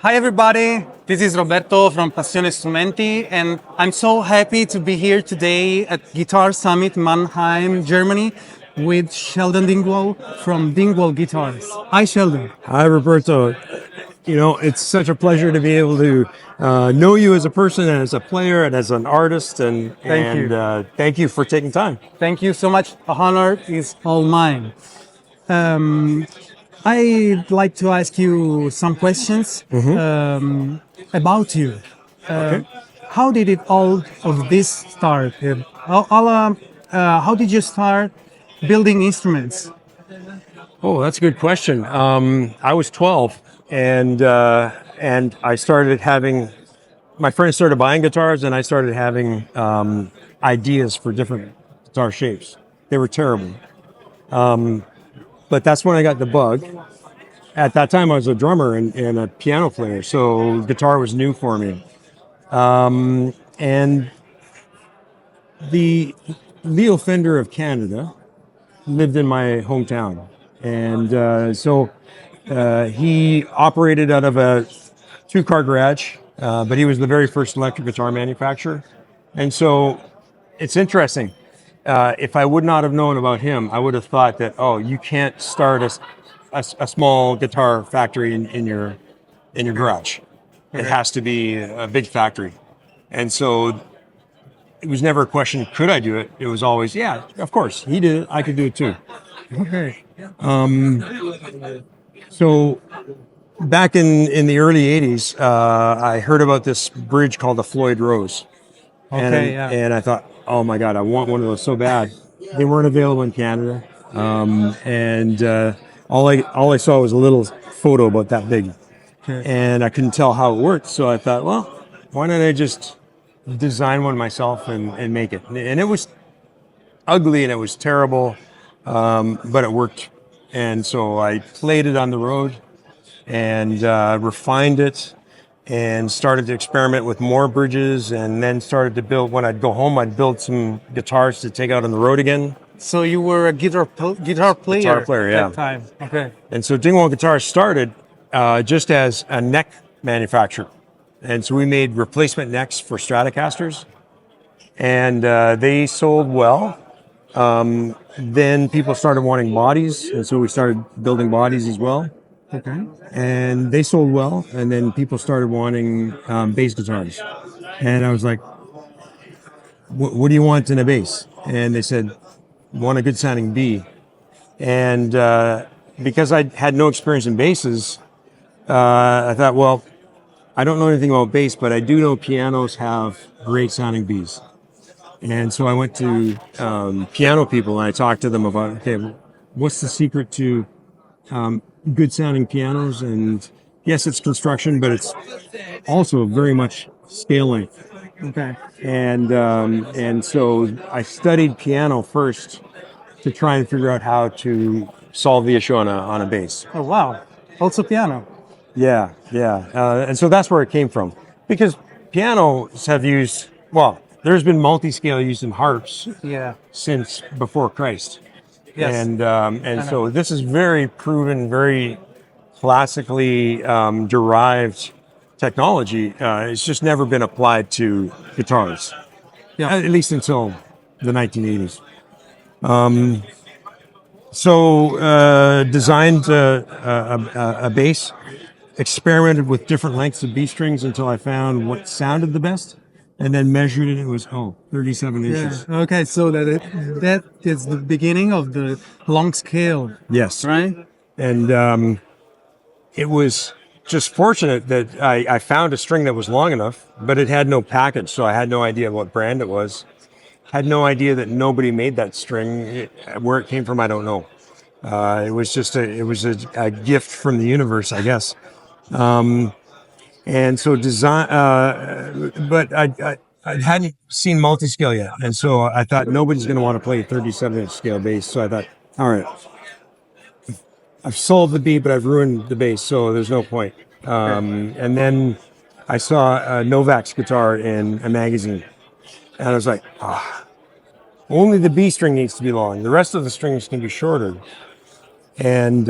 Hi everybody, this is Roberto from Passione Strumenti, and I'm so happy to be here today at Guitar Summit Mannheim, Germany, with Sheldon Dingwall from Dingwall Guitars. Hi Sheldon. Hi, Roberto. It's such a pleasure to be able to know you as a person and as a player and as an artist. And Thank you. Thank you for taking time. Thank you so much. The honor is all mine. I'd like to ask you some questions about you. Okay. How did it all of this start? How did you start building instruments? Oh, that's a good question. I was 12, and I started having my friends started buying guitars, and I started having ideas for different guitar shapes. They were terrible. But that's when I got the bug. At that time, I was a drummer and a piano player, so guitar was new for me. And the Leo Fender of Canada lived in my hometown, and he operated out of a two-car garage, but he was the very first electric guitar manufacturer. And so it's interesting. If I would not have known about him, I would have thought that, oh, you can't start a small guitar factory in your garage. It has to be a big factory. And so it was never a question, could I do it? It was always, yeah, of course. He did it. I could do it too. Okay. So back in the early 80s, I heard about this bridge called the Floyd Rose. Okay, yeah. And I thought, oh my God, I want one of those so bad. They weren't available in Canada. All I saw was a little photo about that big. Okay. And I couldn't tell how it worked. So I thought, well, why don't I just design one myself and make it? And it was ugly and it was terrible, but it worked. And so I played it on the road and refined it and started to experiment with more bridges, and then started to build. When I'd go home, I'd build some guitars to take out on the road again. So you were a guitar player. Guitar player, yeah. At that time. Okay. And so Dingwall Guitars started just as a neck manufacturer. And so we made replacement necks for Stratocasters, and they sold well. Then people started wanting bodies, and so we started building bodies as well. Okay. And they sold well, and then people started wanting bass guitars. And I was like, what do you want in a bass? And they said, want a good sounding B. And because I had no experience in basses, I thought, well, I don't know anything about bass, but I do know pianos have great sounding Bs. And so I went to piano people and I talked to them about, okay, what's the secret to good sounding pianos? And yes, it's construction, but it's also very much scale length. Okay. And so I studied piano first to try and figure out how to solve the issue on a bass. Oh wow. Also piano. Yeah. And so that's where it came from. Because pianos have used, well, there's been multi-scale used in harps since before Christ. Yes. And so this is very proven, very classically derived technology. It's just never been applied to guitars, at least until the 1980s. Designed a bass, experimented with different lengths of B strings until I found what sounded the best, and then measured it. It was 37 inches. Yeah. Okay, so that is the beginning of the long scale. Yes. Right? And it was just fortunate that I found a string that was long enough, but it had no package, so I had no idea what brand it was. Had no idea that nobody made that string. Where it came from, I don't know. It was just a gift from the universe, I guess. And so but I hadn't seen multi-scale yet. And so I thought nobody's going to want to play a 37-inch scale bass. So I thought, all right, I've solved the B, but I've ruined the bass, so there's no point. And then I saw Novak's guitar in a magazine. And I was like, only the B string needs to be long. The rest of the strings can be shorter. And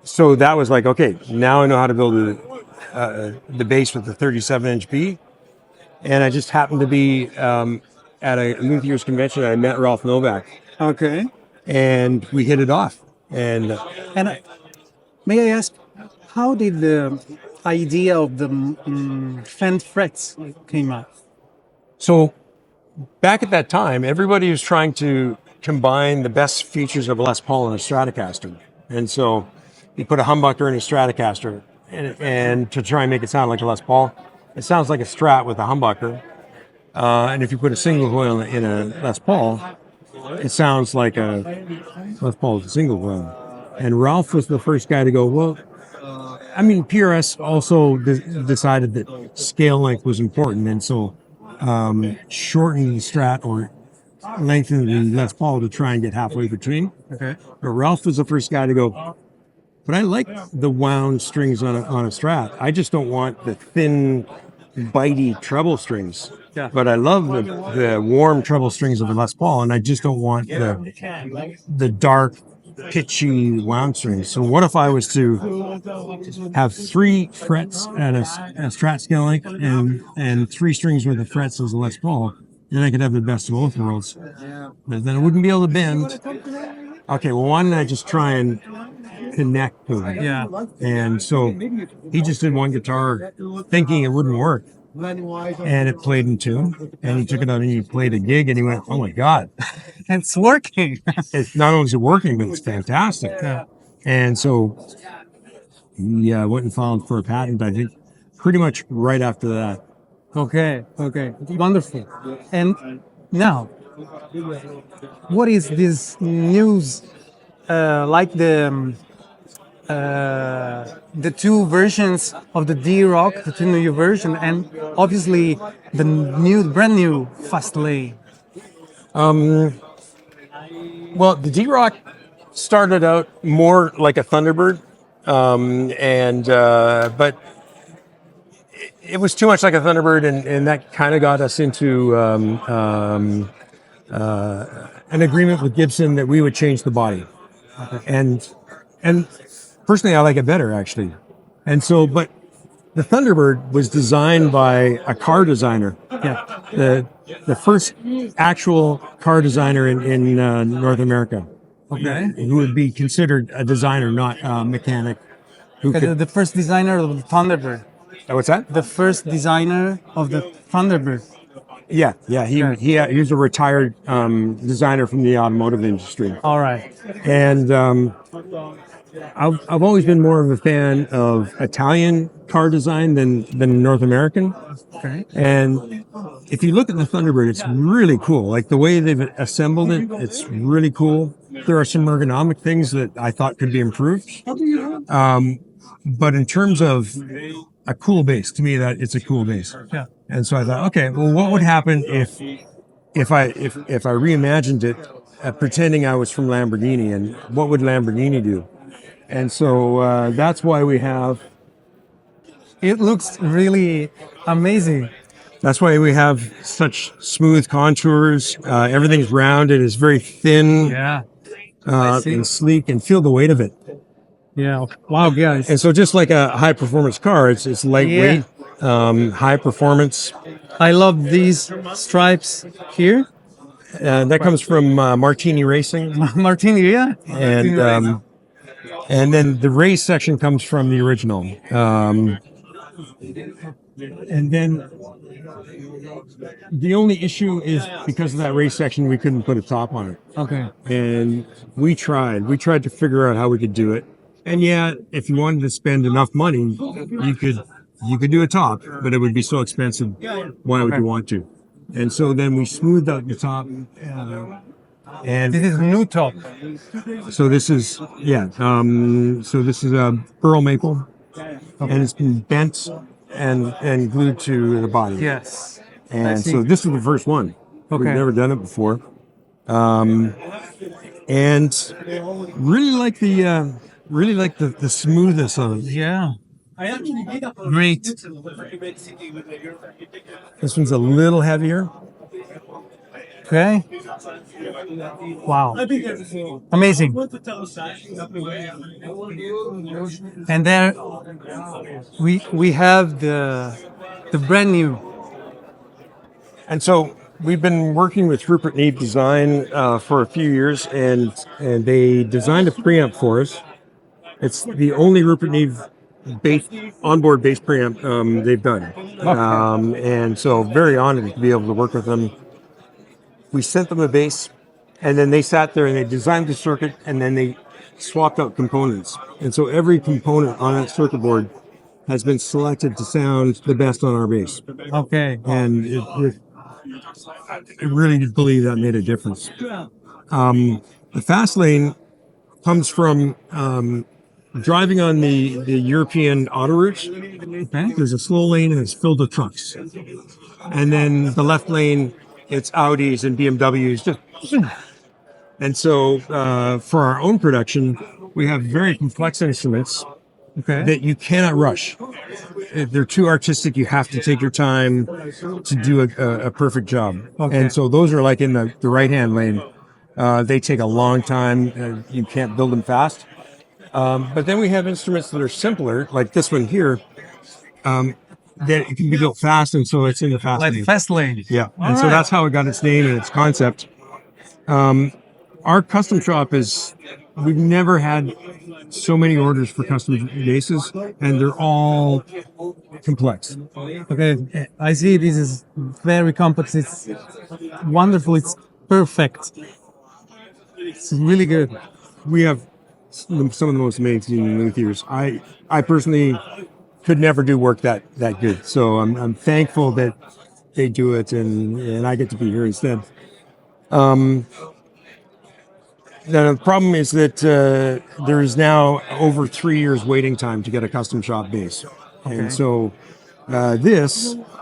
so that was like, okay, now I know how to build the bass with the 37-inch B. And I just happened to be at a Luthier's convention. I met Ralph Novak, Okay. and we hit it off. And And may I ask, how did the idea of the Fend frets came up? so back at that time, everybody was trying to combine the best features of a Les Paul and a Stratocaster. And so you put a humbucker in a Stratocaster and to try and make it sound like a Les Paul. It sounds like a Strat with a humbucker. And if you put a single coil in a Les Paul, it sounds like a Les Paul with a single coil. And Ralph was the first guy to go, well, I mean, PRS also decided that scale length was important. And so shorten the Strat or lengthen the Les Paul to try and get halfway between. Okay. But Ralph was the first guy to go, but I like the wound strings on a Strat. I just don't want the thin, bitey treble strings. Yeah. But I love the warm treble strings of the Les Paul, and I just don't want the dark, pitchy wound strings. So what if I was to have 3 frets at a Strat scale length and 3 strings with the frets as a Les Paul? Then I could have the best of both worlds. But then I wouldn't be able to bend. Okay, well, why don't I just try and connect to it? Yeah. And so he just did one guitar thinking it wouldn't work. And it played in tune. And he took it out and he played a gig and he went, oh my God. It's working. It's not only is it working, but it's fantastic. Yeah. And so he went and filed for a patent, I think, pretty much right after that. Okay, wonderful. And now, what is this news like the 2 versions of the D-Rock, the 2 new version, and obviously the brand new Fast Lane? Well, the D-Rock started out more like a Thunderbird, but it was too much like a Thunderbird, and that kind of got us into an agreement with Gibson that we would change the body. And personally, I like it better, actually. And so, but the Thunderbird was designed by a car designer. Yeah. The first actual car designer in North America. Okay. Who would be considered a designer, not a mechanic. The first designer of the Thunderbird. What's that? The first designer of the Thunderbird. Yeah. He was a retired designer from the automotive industry. All right. And I've always been more of a fan of Italian car design than North American. Okay. And if you look at the Thunderbird, it's really cool. Like the way they've assembled it, it's really cool. There are some ergonomic things that I thought could be improved. But in terms of a cool bass, to me, that it's a cool bass. Yeah. And so I thought, okay, well, what would happen if I reimagined it, pretending I was from Lamborghini, and what would Lamborghini do? And so that's why we have. It looks really amazing. That's why we have such smooth contours. Everything's rounded. It's very thin. Yeah. And sleek, and feel the weight of it. Yeah. Wow, guys. And so just like a high performance car, it's lightweight, high performance. I love these stripes here. That comes from Martini Racing. Martini, yeah. And then the race section comes from the original. And then the only issue is because of that race section, we couldn't put a top on it. Okay. And we tried to figure out how we could do it. And yeah, if you wanted to spend enough money, you could do a top, but it would be so expensive. Why would you want to? And so then we smoothed out the top. And this is new top. So this is a pearl maple, and it's been bent and glued to the body. Yes. And so this is the first one. Okay. We've never done it before. And really like the smoothness of it. Yeah. Great. This one's a little heavier. Okay. Wow. Amazing. And there we have the brand new. And so we've been working with Rupert Neve Design for a few years, and they designed a preamp for us. It's the only Rupert Neve bass onboard bass preamp they've done, and so very honored to be able to work with them. We sent them a bass, and then they sat there and they designed the circuit, and then they swapped out components. And so every component on that circuit board has been selected to sound the best on our bass. Okay. And I really did believe that made a difference. The fast lane comes from driving on the European autoroutes. Okay. There's a slow lane and it's filled with trucks. And then the left lane, it's Audis and BMWs. And so for our own production, we have very complex instruments that you cannot rush. If they're too artistic, you have to take your time to do a perfect job. Okay. And so those are like in the right-hand lane. They take a long time. You can't build them fast. But then we have instruments that are simpler, like this one here, that it can be built fast, and so it's in the fast lane. Like fast lane. Yeah. And so that's how it got its name and its concept. Our custom shop we've never had so many orders for custom basses, and they're all complex. Okay, I see this is very complex. It's wonderful. It's perfect. It's really good. We have some of the most amazing luthiers. I personally could never do work that good. So I'm thankful that they do it, and I get to be here instead. The problem is that there is now over 3 years waiting time to get a custom shop bass. Okay. And so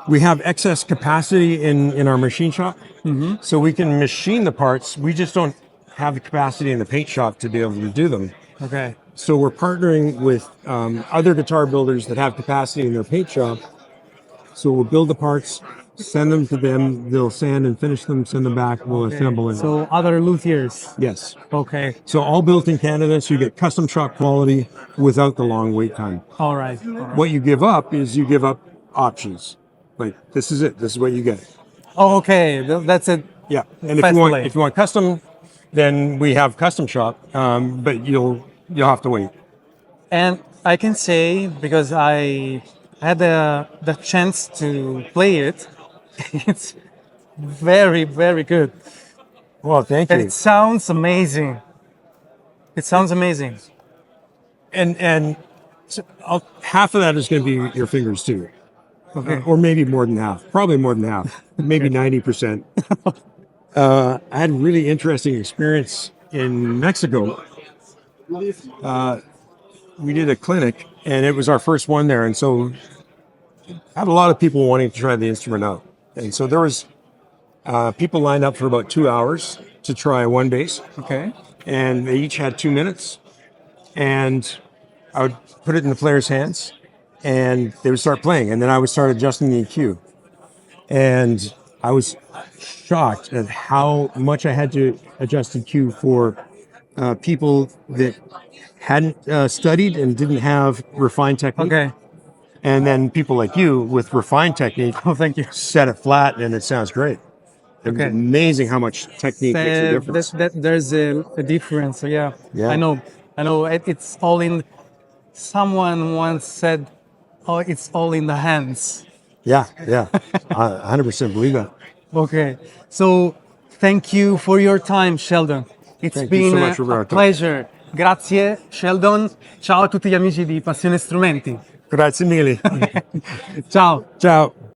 we have excess capacity in our machine shop. Mm-hmm. So we can machine the parts. We just don't have the capacity in the paint shop to be able to do them. Okay. So we're partnering with other guitar builders that have capacity in their paint shop. So we'll build the parts, send them to them. They'll sand and finish them, send them back. We'll assemble it. So other luthiers. Yes. Okay. So all built in Canada, so you get custom shop quality without the long wait time. All right. What you give up is you give up options. Like, this is it. This is what you get. Oh, okay. That's it. Yeah. And if you want custom, then we have custom shop, but you'll have to wait. And I can say, because I had the chance to play it, it's very, very good. Well, thank you. And it sounds amazing. It sounds amazing. And so half of that is going to be your fingers too. Okay. Or maybe more than half. Probably more than half. Maybe 90%. I had a really interesting experience in Mexico. We did a clinic, and it was our first one there. And so I had a lot of people wanting to try the instrument out. And so there was people lined up for about 2 hours to try one bass. Okay. And they each had 2 minutes. And I would put it in the player's hands, and they would start playing. And then I would start adjusting the EQ. And I was shocked at how much I had to adjust EQ for people that hadn't studied and didn't have refined technique. Okay. And then people like you with refined technique. Oh, thank you. Set it flat and it sounds great. It's amazing how much technique makes a difference. There's a difference. So yeah. I know. It's all in. Someone once said, "Oh, it's all in the hands." Yeah. I 100% believe that. Okay. So thank you for your time, Sheldon. It's been a pleasure. Grazie, Sheldon. Ciao a tutti gli amici di Passione Strumenti. Grazie mille. Ciao. Ciao.